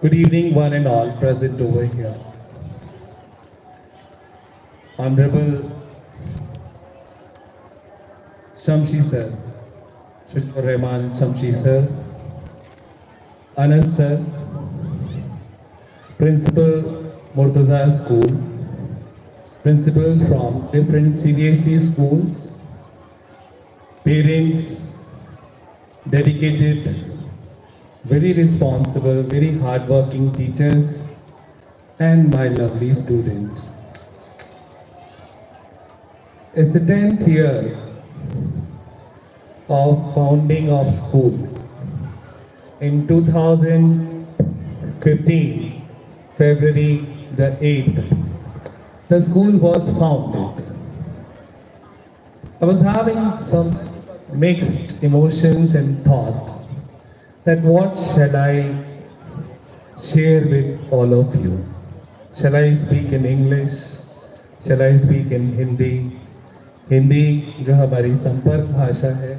Good evening, one and all present over here. Honorable Shamshi sir, Shukr Rahman Shamshi sir, Anas sir, Principal Murtaza School, principals from different CBSE schools, parents, dedicated, very responsible, very hardworking teachers, and my lovely student. It's the 10th year of founding of school. In 2015, February the 8th, the school was founded. I was having some mixed emotions and thought that what shall I share with all of you? Shall I speak in English? Shall I speak in Hindi? Hindi जो हमारी संपर्क भाषा है,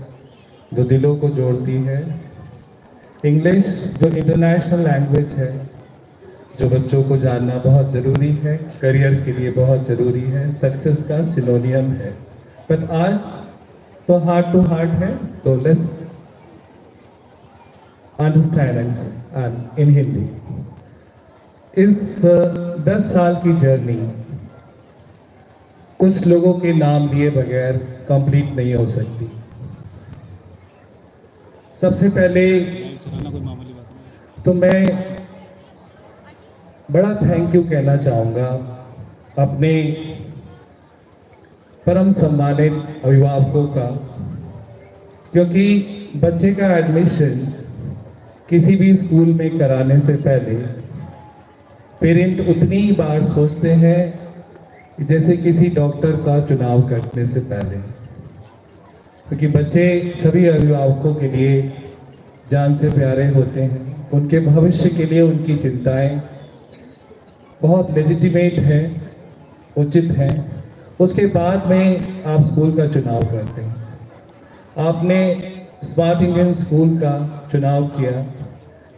जो दिलों को जोड़ती है, इंग्लिश जो इंटरनेशनल लैंग्वेज है, जो बच्चों को जानना बहुत ज़रूरी है, करियर के लिए बहुत ज़रूरी है, सक्सेस का सिनोनियम है। बट आज तो हार्ट टू हार्ट है, तो लेट्स अंडरस्टैंड इन हिंदी। इस 10 साल की जर्नी कुछ लोगों के नाम लिए बगैर कंप्लीट नहीं हो सकती। सबसे पहले तो मैं बड़ा थैंक यू कहना चाहूँगा अपने परम सम्मानित अभिभावकों का, क्योंकि बच्चे का एडमिशन किसी भी स्कूल में कराने से पहले पेरेंट उतनी ही बार सोचते हैं जैसे किसी डॉक्टर का चुनाव करने से पहले, क्योंकि बच्चे सभी अभिभावकों के लिए जान से प्यारे होते हैं। उनके भविष्य के लिए उनकी चिंताएं बहुत लेजिटिमेट हैं, उचित हैं। उसके बाद में आप स्कूल का चुनाव करते हैं। आपने स्मार्ट इंडियन स्कूल का चुनाव किया।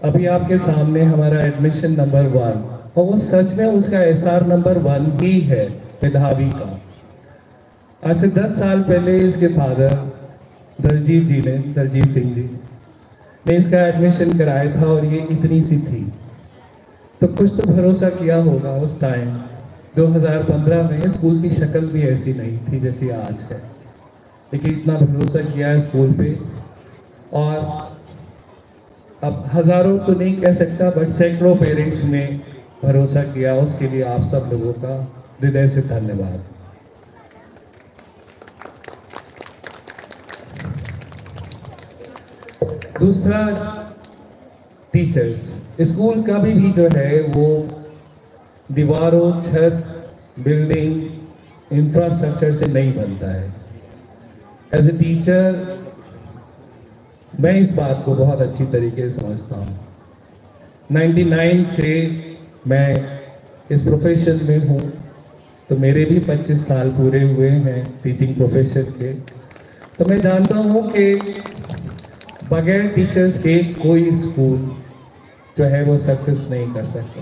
अभी आपके सामने हमारा एडमिशन नंबर 1, और वो सच में उसका SR नंबर 1 ही है, मेधावी का। आज से 10 साल पहले इसके फादर दलजीत सिंह जी ने इसका एडमिशन कराया था, और ये इतनी सी थी। तो कुछ तो भरोसा किया होगा उस टाइम। 2015 में स्कूल की शक्ल भी ऐसी नहीं थी जैसी आज है, लेकिन इतना भरोसा किया है स्कूल पे। और अब हजारों तो नहीं कह सकता, बट सैकड़ों पेरेंट्स ने भरोसा किया। उसके लिए आप सब लोगों का हृदय से धन्यवाद। दूसरा, टीचर्स। स्कूल का भी जो है वो दीवारों, छत, बिल्डिंग, इंफ्रास्ट्रक्चर से नहीं बनता है। एज ए टीचर मैं इस बात को बहुत अच्छी तरीके से समझता हूँ। 99 से मैं इस प्रोफेशन में हूँ, तो मेरे भी 25 साल पूरे हुए हैं टीचिंग प्रोफेशन के। तो मैं जानता हूँ कि बगैर टीचर्स के कोई स्कूल जो है वो सक्सेस नहीं कर सकता।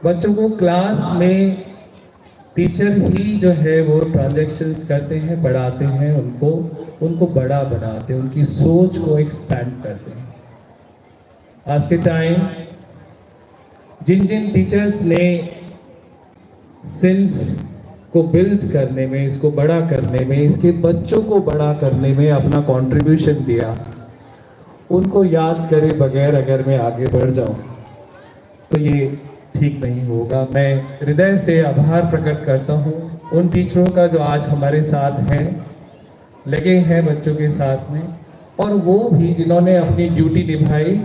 बच्चों को क्लास में टीचर ही जो है वो ट्रांजैक्शंस करते हैं, पढ़ाते हैं, उनको बड़ा बनाते हैं, उनकी सोच को एक्सपैंड करते हैं। आज के टाइम जिन टीचर्स ने सिंस को बिल्ड करने में, इसको बड़ा करने में, इसके बच्चों को बड़ा करने में अपना कंट्रीब्यूशन दिया, उनको याद करे बगैर अगर मैं आगे बढ़ जाऊं तो ये ठीक नहीं होगा। मैं हृदय से आभार प्रकट करता हूं उन टीचरों का जो आज हमारे साथ हैं, लगे हैं बच्चों के साथ में, और वो भी जिन्होंने अपनी ड्यूटी निभाई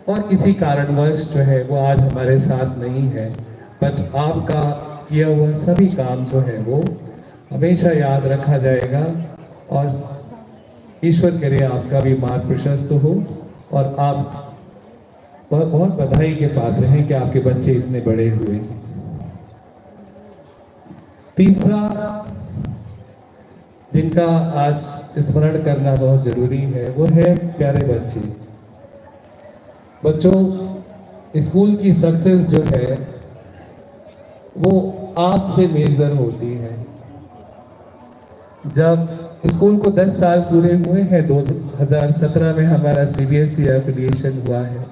और किसी कारणवश जो है वो आज हमारे साथ नहीं है। बट आपका किया हुआ सभी काम जो है वो हमेशा याद रखा जाएगा, और ईश्वर करे आपका भी मार्ग प्रशस्त हो, और आप बहुत बधाई के पात्र हैं कि आपके बच्चे इतने बड़े हुए। तीसरा, जिनका आज स्मरण करना बहुत जरूरी है, वो है प्यारे बच्चे। बच्चों, स्कूल की सक्सेस जो है वो आपसे मेजर होती है। जब स्कूल को 10 साल पूरे हुए हैं, 2017 में हमारा सीबीएसई एफिलिएशन हुआ है,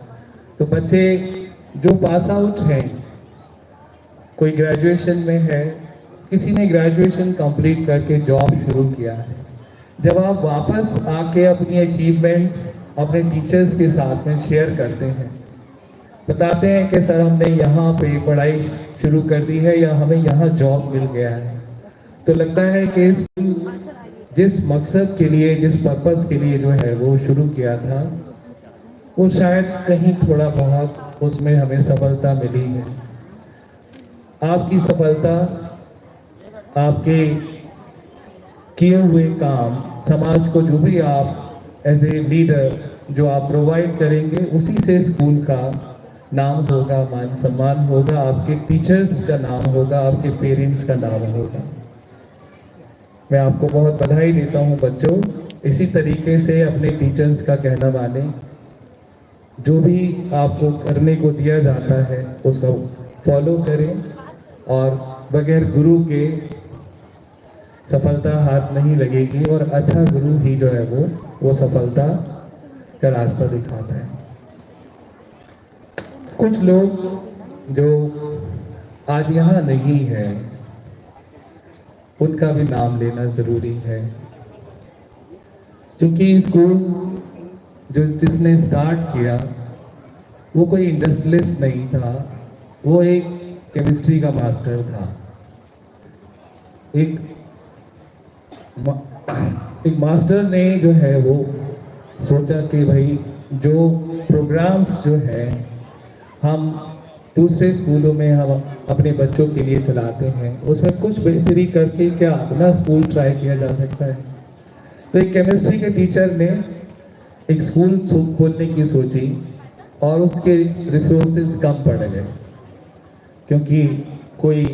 तो बच्चे जो पास आउट हैं, कोई ग्रेजुएशन में है, किसी ने ग्रेजुएशन कंप्लीट करके जॉब शुरू किया है, जब आप वापस आके अपनी अचीवमेंट्स अपने टीचर्स के साथ में शेयर करते हैं, बताते हैं कि सर हमने यहाँ पे पढ़ाई शुरू कर दी है या हमें यहाँ जॉब मिल गया है, तो लगता है कि स्कूल जिस मकसद के लिए, जिस पर्पस के लिए जो है वो शुरू किया था, वो शायद कहीं थोड़ा बहुत उसमें हमें सफलता मिली है। आपकी सफलता आपके किए हुए काम, समाज को जो भी आप एज ए लीडर जो आप प्रोवाइड करेंगे, उसी से स्कूल का नाम होगा, मान सम्मान होगा, आपके टीचर्स का नाम होगा, आपके पेरेंट्स का नाम होगा। मैं आपको बहुत बधाई देता हूं बच्चों। इसी तरीके से अपने टीचर्स का कहना माने, जो भी आपको करने को दिया जाता है उसको फॉलो करें, और बगैर गुरु के सफलता हाथ नहीं लगेगी, और अच्छा गुरु ही जो है वो सफलता का रास्ता दिखाता है। कुछ लोग जो आज यहाँ नहीं है, उनका भी नाम लेना जरूरी है, क्योंकि स्कूल जो जिसने स्टार्ट किया वो कोई इंडस्ट्रियलिस्ट नहीं था, वो एक केमिस्ट्री का मास्टर था। एक मास्टर ने जो है वो सोचा कि भाई जो प्रोग्राम्स जो है हम दूसरे स्कूलों में हम अपने बच्चों के लिए चलाते हैं, उसमें कुछ बेहतरी करके क्या अपना स्कूल ट्राई किया जा सकता है। तो एक केमिस्ट्री के टीचर ने एक स्कूल खोलने की सोची, और उसके रिसोर्सेज कम पड़ गए, क्योंकि कोई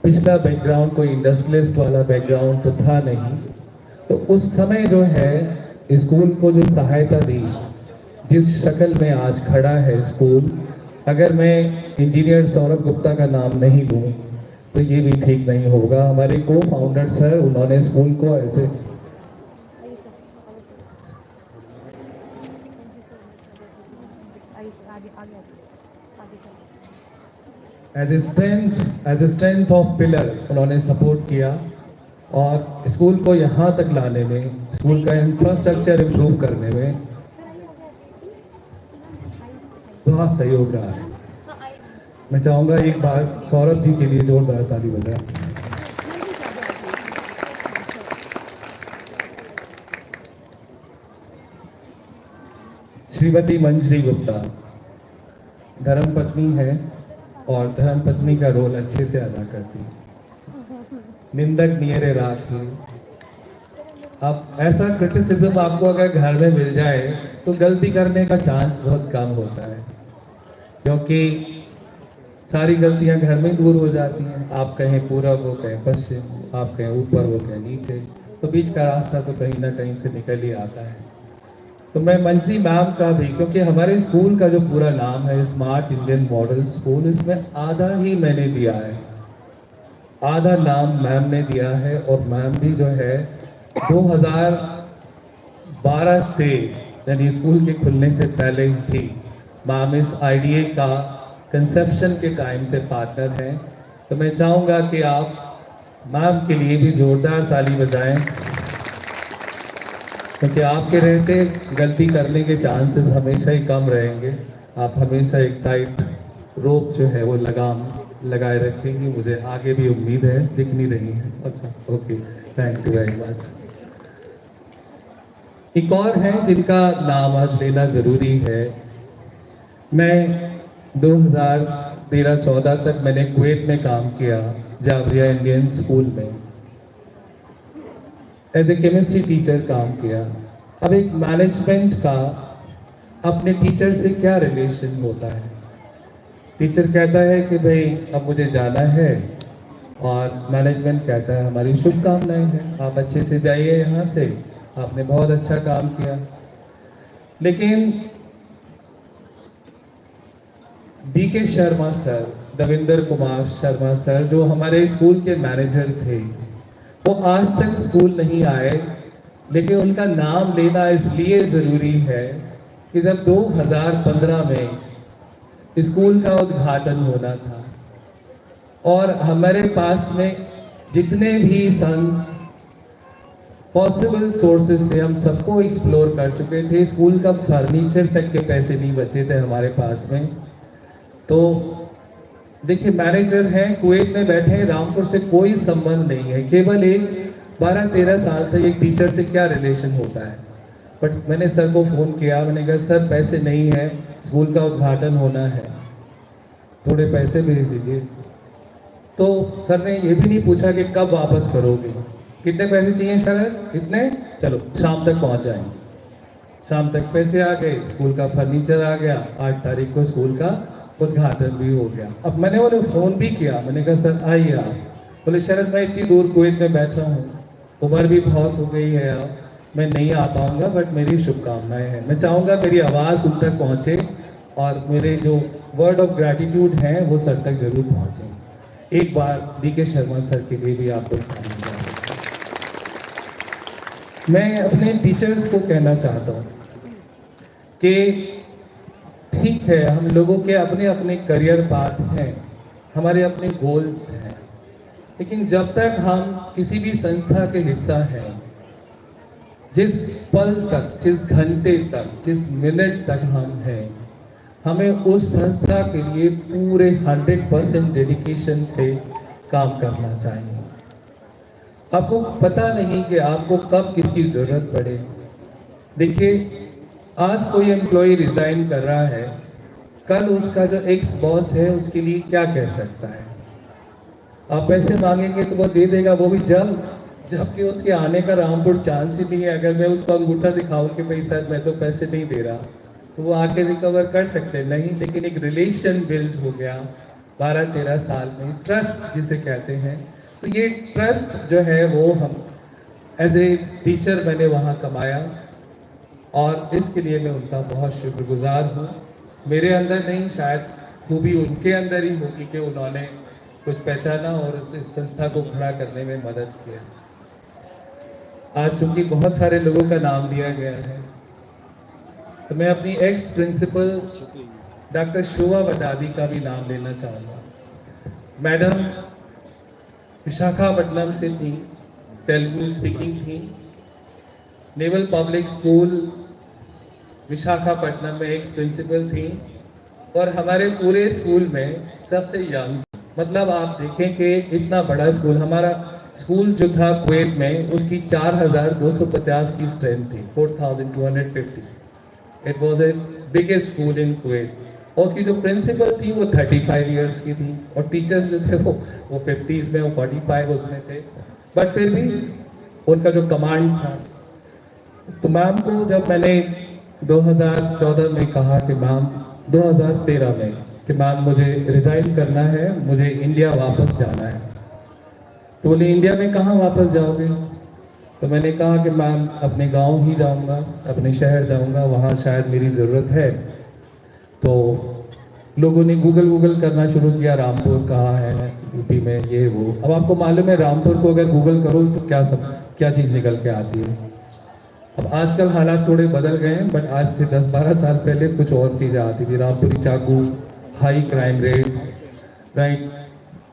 पिछला बैकग्राउंड, कोई इंडस्ट्रियलिस्ट वाला बैकग्राउंड तो था नहीं। तो उस समय जो है स्कूल को जो सहायता दी, जिस शक्ल में आज खड़ा है स्कूल, अगर मैं इंजीनियर सौरभ गुप्ता का नाम नहीं लूँ तो ये भी ठीक नहीं होगा। हमारे को फाउंडर सर, उन्होंने स्कूल को as a strength of pillar उन्होंने सपोर्ट किया, और स्कूल को यहाँ तक लाने में, स्कूल का इंफ्रास्ट्रक्चर इम्प्रूव करने में बहुत सहयोग रहा है। मैं चाहूँगा एक बार सौरभ जी के लिए जोरदार ताली बजाएं। श्रीमती मंजरी गुप्ता धर्मपत्नी है, और धर्मपत्नी का रोल अच्छे से अदा करती है। निंदक नियरे राखी। अब ऐसा क्रिटिसिज्म आपको अगर घर में मिल जाए तो गलती करने का चांस बहुत कम होता है, क्योंकि सारी गलतियां घर में दूर हो जाती हैं। आप कहें पूरब, वो कहें पश्चिम, आप कहें ऊपर, वो कहें नीचे, तो बीच का रास्ता तो कहीं ना कहीं से निकल ही आता है। तो मैं मंजरी मैम का भी, क्योंकि हमारे स्कूल का जो पूरा नाम है स्मार्ट इंडियन मॉडल स्कूल, इसमें आधा ही मैंने दिया है, आधा नाम मैम ने दिया है। और मैम भी जो है 2012 से, यानी स्कूल के खुलने से पहले ही थी, मैम इस आईडीए का कंसेप्शन के टाइम से पार्टनर हैं। तो मैं चाहूँगा कि आप मैम के लिए भी जोरदार ताली बजाएं, क्योंकि आपके रहते गलती करने के चांसेस हमेशा ही कम रहेंगे। आप हमेशा एक टाइट रोप जो है वो लगाम लगाए रखेंगे, मुझे आगे भी उम्मीद है, दिख नहीं रही है। अच्छा, okay, thank you very much. एक और हैं जिनका नाम आज लेना ज़रूरी है। मैं 2013-14 तक मैंने कुवैत में काम किया, जावरिया इंडियन स्कूल में एज ए केमिस्ट्री टीचर काम किया। अब एक मैनेजमेंट का अपने टीचर से क्या रिलेशन होता है? टीचर कहता है कि भाई अब मुझे जाना है, और मैनेजमेंट कहता है हमारी शुभकामनाएं हैं, आप अच्छे से जाइए यहाँ से, आपने बहुत अच्छा काम किया। लेकिन DK Sharma sir, Davinder Kumar Sharma sir, जो हमारे स्कूल के मैनेजर थे, वो आज तक स्कूल नहीं आए। लेकिन उनका नाम लेना इसलिए ज़रूरी है कि जब 2015 में स्कूल का उद्घाटन होना था और हमारे पास में जितने भी पॉसिबल सोर्सेज थे, हम सबको एक्सप्लोर कर चुके थे। स्कूल का फर्नीचर तक के पैसे नहीं बचे थे हमारे पास में। तो देखिए, मैनेजर हैं, कुवैत में बैठे हैं, रामपुर से कोई संबंध नहीं है। केवल एक 12-13 साल तक एक टीचर से क्या रिलेशन होता है। बट मैंने सर को फ़ोन किया, मैंने कहा सर पैसे नहीं है, स्कूल का उद्घाटन होना है, थोड़े पैसे भेज दीजिए। तो सर ने ये भी नहीं पूछा कि कब वापस करोगे, कितने पैसे चाहिए शरद, कितने, चलो शाम तक पहुंच जाएंगे। शाम तक पैसे आ गए, स्कूल का फर्नीचर आ गया, 8 तारीख को स्कूल का उद्घाटन भी हो गया। अब मैंने उन्हें फ़ोन भी किया, मैंने कहा सर आइए आप। बोले शरद मैं इतनी दूर कुवैत में बैठा हूँ, उम्र भी बहुत हो गई है, अब मैं नहीं आ पाऊँगा, बट मेरी शुभकामनाएं हैं। मैं चाहूँगा मेरी आवाज़ उन तक पहुँचे और मेरे जो वर्ड ऑफ ग्रैटिट्यूड हैं वो सर तक जरूर पहुँचे। एक बार डीके शर्मा सर के लिए भी आपको मैं अपने टीचर्स को कहना चाहता हूँ कि ठीक है, हम लोगों के अपने अपने करियर पाथ हैं, हमारे अपने गोल्स हैं, लेकिन जब तक हम किसी भी संस्था के हिस्सा हैं, जिस पल तक, जिस घंटे तक, जिस मिनट तक हम हैं, हमें उस संस्था के लिए पूरे 100% डेडिकेशन से काम करना चाहिए। आपको पता नहीं कि आपको कब किसकी ज़रूरत पड़े। देखिए, आज कोई एम्प्लॉय रिज़ाइन कर रहा है, कल उसका जो एक्स बॉस है उसके लिए क्या कह सकता है। आप पैसे मांगेंगे तो वो दे देगा, वो भी जबकि उसके आने का रामपुर चांस ही नहीं है। अगर मैं उसको अंगूठा दिखाऊं कि भाई सर मैं तो पैसे नहीं दे रहा, तो वो आके रिकवर कर सकते नहीं। लेकिन एक रिलेशन बिल्ड हो गया 12-13 साल में, ट्रस्ट जिसे कहते हैं। तो ये ट्रस्ट जो है वो हम एज ए टीचर मैंने वहाँ कमाया और इसके लिए मैं उनका बहुत शुक्रगुजार हूँ। मेरे अंदर नहीं, शायद खूबी उनके अंदर ही होगी कि उन्होंने कुछ पहचाना और इस संस्था को खड़ा करने में मदद किया। आज चूंकि बहुत सारे लोगों का नाम लिया गया है, तो मैं अपनी एक्स प्रिंसिपल डॉक्टर शोभा वडादी का भी नाम लेना चाहूँगा। मैडम विशाखापट्टनम से थी, तेलुगु स्पीकिंग थी, नेवल पब्लिक स्कूल विशाखापट्टनम में एक्स प्रिंसिपल थी और हमारे पूरे स्कूल में सबसे यंग। मतलब आप देखें कि इतना बड़ा स्कूल, हमारा स्कूल जो था कुवैत में, उसकी 4250 की स्ट्रेंथ थी, 4250। It was a biggest school in Kuwait. और उसकी जो प्रिंसिपल थी वो 35 इयर्स की थी और टीचर्स जो थे वो 50s में, वो 45 उसमें थे। बट फिर भी उनका जो कमांड था, तो मैम को जब मैंने 2014 में कहा कि मैम, 2013 में कि मैम मुझे रिज़ाइन करना है, मुझे इंडिया वापस जाना है, तो बोले इंडिया में कहाँ वापस जाओगे। तो मैंने कहा कि मैम अपने गांव ही जाऊंगा, अपने शहर जाऊंगा, वहाँ शायद मेरी ज़रूरत है। तो लोगों ने गूगल करना शुरू किया, रामपुर कहाँ है यूपी में, ये वो। अब आपको मालूम है रामपुर को अगर गूगल करो तो क्या चीज़ निकल के आती है। अब आजकल हालात थोड़े बदल गए हैं, बट आज से 10-12 साल पहले कुछ और चीज़ें आती थी। रामपुरी चाकू, हाई क्राइम रेट, राइट,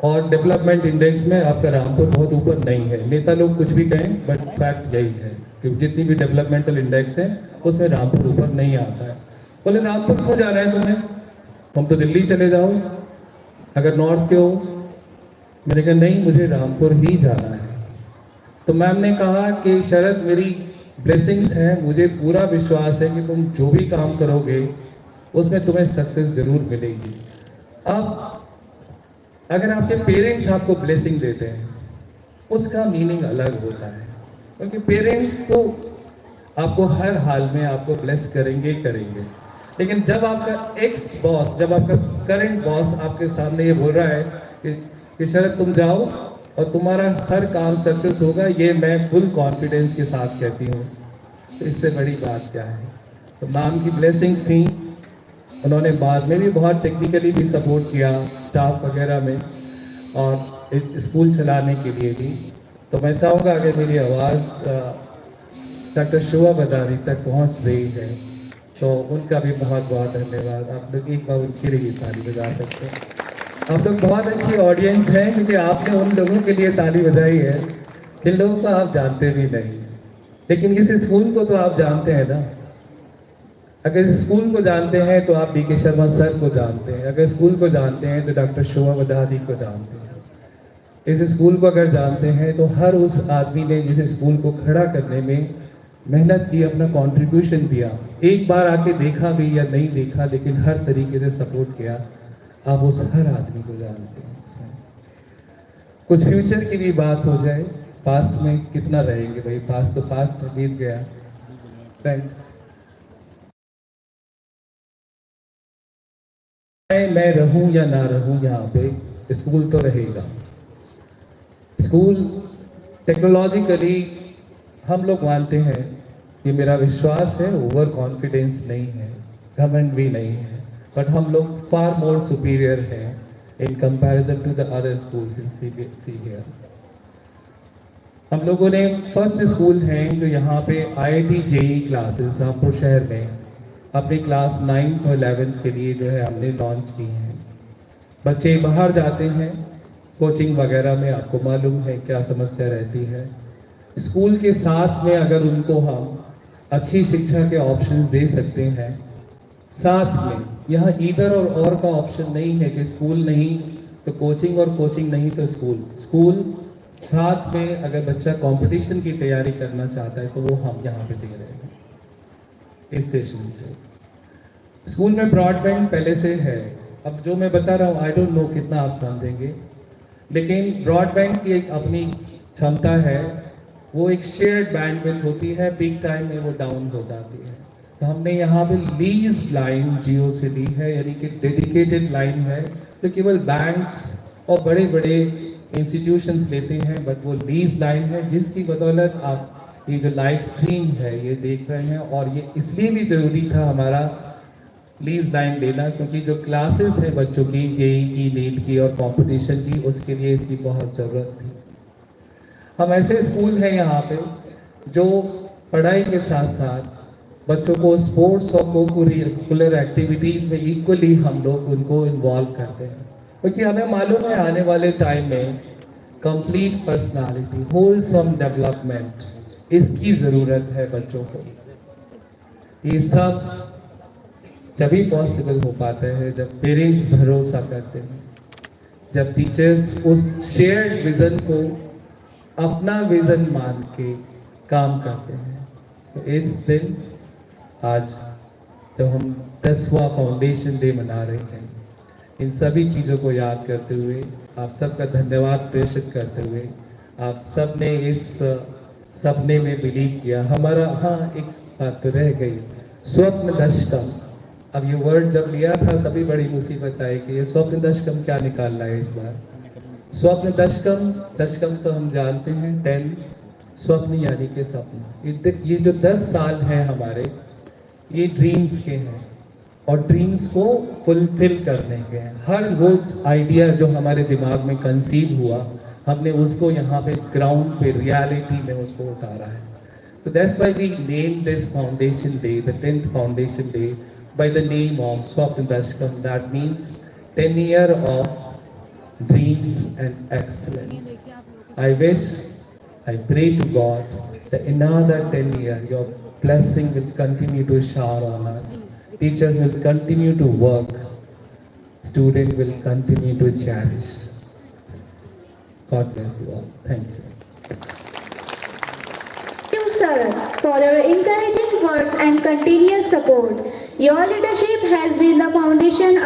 और डेवलपमेंट इंडेक्स में आपका रामपुर बहुत ऊपर नहीं है। नेता लोग कुछ भी कहें, बट फैक्ट यही है कि जितनी भी डेवलपमेंटल इंडेक्स है उसमें रामपुर ऊपर नहीं आता है। बोले रामपुर क्यों जाना है तुम्हें, तुम तो दिल्ली चले जाओ अगर नॉर्थ के हो। मैंने कहा नहीं, मुझे रामपुर ही जाना है। तो मैम ने कहा कि शरद मेरी ब्लेसिंग्स है, मुझे पूरा विश्वास है कि तुम जो भी काम करोगे उसमें तुम्हें सक्सेस जरूर मिलेगी। अब अगर आपके पेरेंट्स आपको ब्लेसिंग देते हैं उसका मीनिंग अलग होता है, क्योंकि पेरेंट्स तो आपको हर हाल में आपको ब्लेस करेंगे। लेकिन जब आपका एक्स बॉस, जब आपका करंट बॉस आपके सामने ये बोल रहा है कि शरद तुम जाओ और तुम्हारा हर काम सक्सेस होगा, ये मैं फुल कॉन्फिडेंस के साथ कहती हूँ, तो इससे बड़ी बात क्या है। तो मैम की ब्लेसिंग्स थी उन्होंने बाद में भी बहुत टेक्निकली भी सपोर्ट किया स्टाफ वगैरह में और एक स्कूल चलाने के लिए भी। तो मैं चाहूँगा अगर मेरी आवाज़ डॉक्टर शोभा बदारी तक पहुँच रही है तो उनका भी बहुत बहुत धन्यवाद। आप लोग एक बार उनके लिए ताली बजा सकते हैं। आप लोग बहुत अच्छी ऑडियंस हैं क्योंकि आपने उन लोगों के लिए ताली बजाई है जिन लोगों को आप जानते भी नहीं, लेकिन इस स्कूल को तो आप जानते हैं ना। अगर इस स्कूल को जानते हैं तो आप डी.के. शर्मा सर को जानते हैं, अगर स्कूल को जानते हैं तो डॉक्टर शोभा बदारी को जानते हैं। इस स्कूल को अगर जानते हैं तो हर उस आदमी ने जिस स्कूल को खड़ा करने में मेहनत की, अपना कंट्रीब्यूशन दिया, एक बार आके देखा भी या नहीं देखा लेकिन हर तरीके से सपोर्ट किया, आप उस हर आदमी को जानते हैं। कुछ फ्यूचर की भी बात हो जाए, पास्ट में कितना रहेंगे भाई, पास्ट तो पास्ट बीत गया, राइट। मैं रहूं या ना रहूं यहाँ पे, स्कूल तो रहेगा। स्कूल टेक्नोलॉजिकली हम लोग मानते हैं, ये मेरा विश्वास है, ओवर कॉन्फिडेंस नहीं है, घमंड भी नहीं है, बट हम लोग फार मोर सुपीरियर हैं in comparison to the other schools in CBSE here. हम लोगों ने फर्स्ट स्कूल हैं जो यहाँ पे IIT JEE क्लासेस रामपुर शहर में अपनी क्लास 9th और 11th के लिए जो है हमने लॉन्च की हैं। बच्चे बाहर जाते हैं कोचिंग वगैरह में, आपको मालूम है क्या समस्या रहती है। स्कूल के साथ में अगर उनको हम अच्छी शिक्षा के ऑप्शंस दे सकते हैं, साथ में यहाँ इधर और का ऑप्शन नहीं है कि स्कूल नहीं तो कोचिंग और कोचिंग नहीं तो स्कूल, स्कूल साथ में अगर बच्चा कंपटीशन की तैयारी करना चाहता है तो वो हम यहाँ पे दे रहे हैं इस सेशन से। स्कूल में ब्रॉडबैंड पहले से है, अब जो मैं बता रहा हूँ आई डोंट नो कितना आप समझेंगे, लेकिन ब्रॉडबैंड की एक अपनी क्षमता है, वो एक शेयर्ड बैंडविड्थ होती है, पीक टाइम में वो डाउन हो जाती है। तो हमने यहाँ पे लीज लाइन जियो से ली है, यानी कि डेडिकेटेड लाइन है, तो केवल बैंक्स और बड़े बड़े इंस्टीट्यूशंस लेते हैं, बट वो लीज लाइन है जिसकी बदौलत आप ये जो लाइव स्ट्रीम है ये देख रहे हैं। और ये इसलिए भी ज़रूरी था हमारा लीज लाइन लेना क्योंकि जो क्लासेस हैं बच्चों की JEE की, नीट की और कंपटीशन की, उसके लिए इसकी बहुत ज़रूरत थी। हम ऐसे स्कूल हैं यहाँ पे जो पढ़ाई के साथ साथ बच्चों को स्पोर्ट्स और को करिकुलर एक्टिविटीज़ में इक्वली हम लोग उनको इन्वॉल्व करते हैं, क्योंकि हमें मालूम है आने वाले टाइम में कंप्लीट पर्सनालिटी, होलसम डेवलपमेंट, इसकी ज़रूरत है बच्चों को। ये सब जभी पॉसिबल हो पाता है जब पेरेंट्स भरोसा करते हैं, जब टीचर्स उस शेयर्ड विज़न को अपना विज़न मान के काम करते हैं। तो इस दिन आज जब हम 10वां फाउंडेशन डे मना रहे हैं, इन सभी चीज़ों को याद करते हुए, आप सबका धन्यवाद प्रेषित करते हुए, आप सब ने इस सपने में बिलीव किया। हमारा हाँ एक बात तो रह गई, स्वप्न दशकम। अब ये वर्ड जब लिया था तभी बड़ी मुसीबत आई कि ये स्वप्न दशकम क्या निकालना है इस बार। स्वप्न दशकम, दशकम तो हम जानते हैं 10, स्वप्न यानी कि सपना। ये जो 10 साल हैं हमारे, ये ड्रीम्स के हैं और ड्रीम्स को फुलफिल करने के हैं। हर वो आइडिया जो हमारे दिमाग में कंसीव हुआ, हमने उसको यहाँ पे ग्राउंड पे रियलिटी में उसको उतारा है। तो that's why we name this foundation day, the 10th foundation day, by the name of Swapna Dashkam. That means 10 years of dreams and excellence. I wish, I pray to God that in another 10 years your blessing will continue to shower on us. Teachers will continue to work. Students will continue to cherish. God bless you all. Thank you. Thank you, sir, for your encouraging words and continuous support. Your leadership has been the foundation of